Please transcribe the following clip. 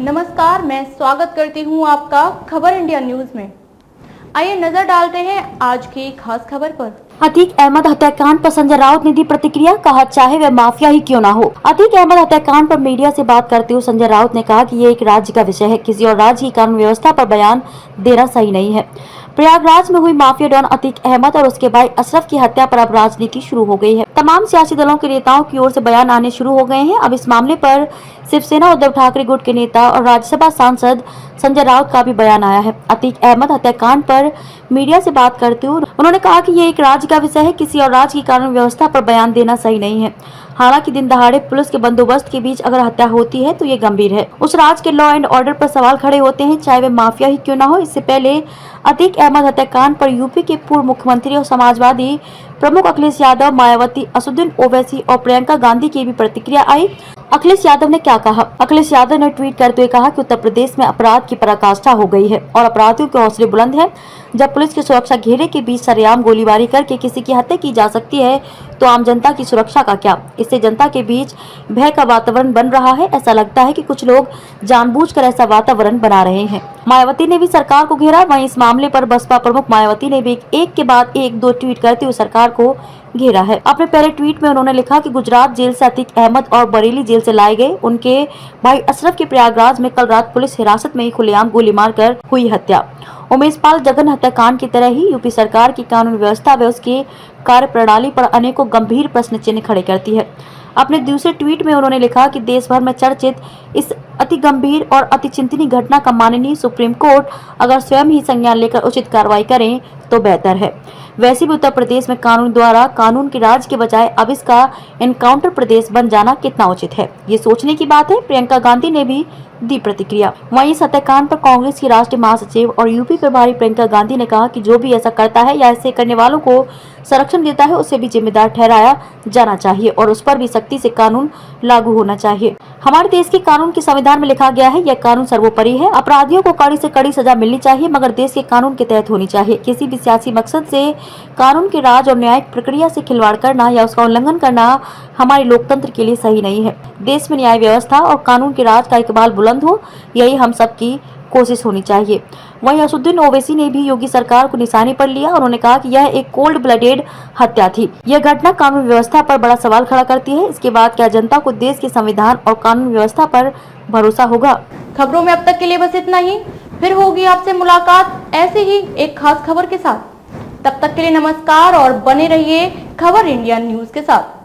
नमस्कार, मैं स्वागत करती हूं आपका खबर इंडिया न्यूज में। आइए नजर डालते हैं आज की खास खबर पर। अतीक अहमद हत्याकांड पर संजय राउत ने दी प्रतिक्रिया, कहा चाहे वह माफिया ही क्यों ना हो। अतीक अहमद हत्याकांड पर मीडिया से बात करते हुए संजय राउत ने कहा कि ये एक राज्य का विषय है, किसी और राज्य की कानून व्यवस्था पर बयान देना सही नहीं है। प्रयागराज में हुई माफिया डॉन अतीक अहमद और उसके भाई अशरफ की हत्या पर अब राजनीति शुरू हो गई है। तमाम सियासी दलों के नेताओं की ओर से बयान आने शुरू हो गए हैं। अब इस मामले पर शिवसेना उद्धव ठाकरे गुट के नेता और राज्यसभा सांसद संजय राउत का भी बयान आया है। अतीक अहमद हत्याकांड पर मीडिया से बात करते हुए उन्होंने कहा कि ये एक राज्य का विषय है, किसी और राज्य की कानून व्यवस्था पर बयान देना सही नहीं है। हालांकि दिन दहाड़े पुलिस के बंदोबस्त के बीच अगर हत्या होती है तो ये गंभीर है। उस राज्य के लॉ एंड ऑर्डर पर सवाल खड़े होते हैं, चाहे वे माफिया ही क्यों ना हो। इससे पहले अतीक अहमद हत्याकांड पर यूपी के पूर्व मुख्यमंत्री और समाजवादी प्रमुख अखिलेश यादव, मायावती, असदुद्दीन ओवैसी और प्रियंका गांधी की भी प्रतिक्रिया आई। अखिलेश यादव ने क्या कहा? अखिलेश यादव ने ट्वीट करते हुए कहा कि उत्तर प्रदेश में अपराध की पराकाष्ठा हो गई है और अपराधियों के हौसले बुलंद हैं। जब पुलिस के सुरक्षा घेरे के बीच सरेआम गोलीबारी करके किसी की हत्या की जा सकती है तो आम जनता की सुरक्षा का क्या? इससे जनता के बीच भय का वातावरण बन रहा है। ऐसा लगता है कि कुछ लोग जानबूझकर ऐसा वातावरण बना रहे हैं। मायावती ने भी सरकार को घेरा। वहीं इस मामले पर बसपा प्रमुख मायावती ने भी एक के बाद एक दो ट्वीट करते हुए सरकार को घेरा है। अपने पहले ट्वीट में उन्होंने लिखा कि गुजरात जेल से अतीक अहमद और बरेली जेल से लाए गए उनके भाई अशरफ की प्रयागराज में कल रात पुलिस हिरासत में ही खुलेआम गोली मारकर हुई हत्या उमेश पाल जगन हत्याकांड की तरह ही यूपी सरकार की कानून व्यवस्था व उसकी कार्य प्रणाली पर अनेकों गंभीर प्रश्न चिन्ह खड़े करती है। अपने दूसरे ट्वीट में उन्होंने लिखा कि देश भर में चर्चित इस अति गंभीर और अति चिंतनीय घटना का माननीय सुप्रीम कोर्ट अगर स्वयं ही संज्ञान लेकर उचित कार्रवाई करें तो बेहतर है। वैसे भी उत्तर प्रदेश में कानून द्वारा कानून के राज के बजाय अब इसका एनकाउंटर प्रदेश बन जाना कितना उचित है, ये सोचने की बात है। प्रियंका गांधी ने भी दी प्रतिक्रिया। वहीं इस हत्याकांड पर कांग्रेस की राष्ट्रीय महासचिव और यूपी प्रभारी प्रियंका गांधी ने कहा कि जो भी ऐसा करता है या ऐसे करने वालों को संरक्षण देता है उसे भी जिम्मेदार ठहराया जाना चाहिए और उस पर भी सख्ती से कानून लागू होना चाहिए। हमारे देश के कानून के संविधान में लिखा गया है, यह कानून सर्वोपरि है। अपराधियों को कड़ी से कड़ी सजा मिलनी चाहिए, मगर देश के कानून के तहत होनी चाहिए। किसी भी सियासी मकसद से कानून के राज और न्यायिक प्रक्रिया से खिलवाड़ करना या उसका उल्लंघन करना हमारे लोकतंत्र के लिए सही नहीं है। देश में न्याय व्यवस्था और कानून के राज का इकबाल बुलंद हो, यही हम सबकी कोशिश होनी चाहिए। वहीं असदुद्दीन ओवैसी ने भी योगी सरकार को निशाने पर लिया। उन्होंने कहा कि यह एक कोल्ड ब्लडेड हत्या थी। यह घटना कानून व्यवस्था पर बड़ा सवाल खड़ा करती है। इसके बाद क्या जनता को देश के संविधान और कानून व्यवस्था पर भरोसा होगा? खबरों में अब तक के लिए बस इतना ही। फिर होगी आपसे मुलाकात ऐसे ही एक खास खबर के साथ। तब तक के लिए नमस्कार और बने रहिए खबर इंडिया न्यूज के साथ।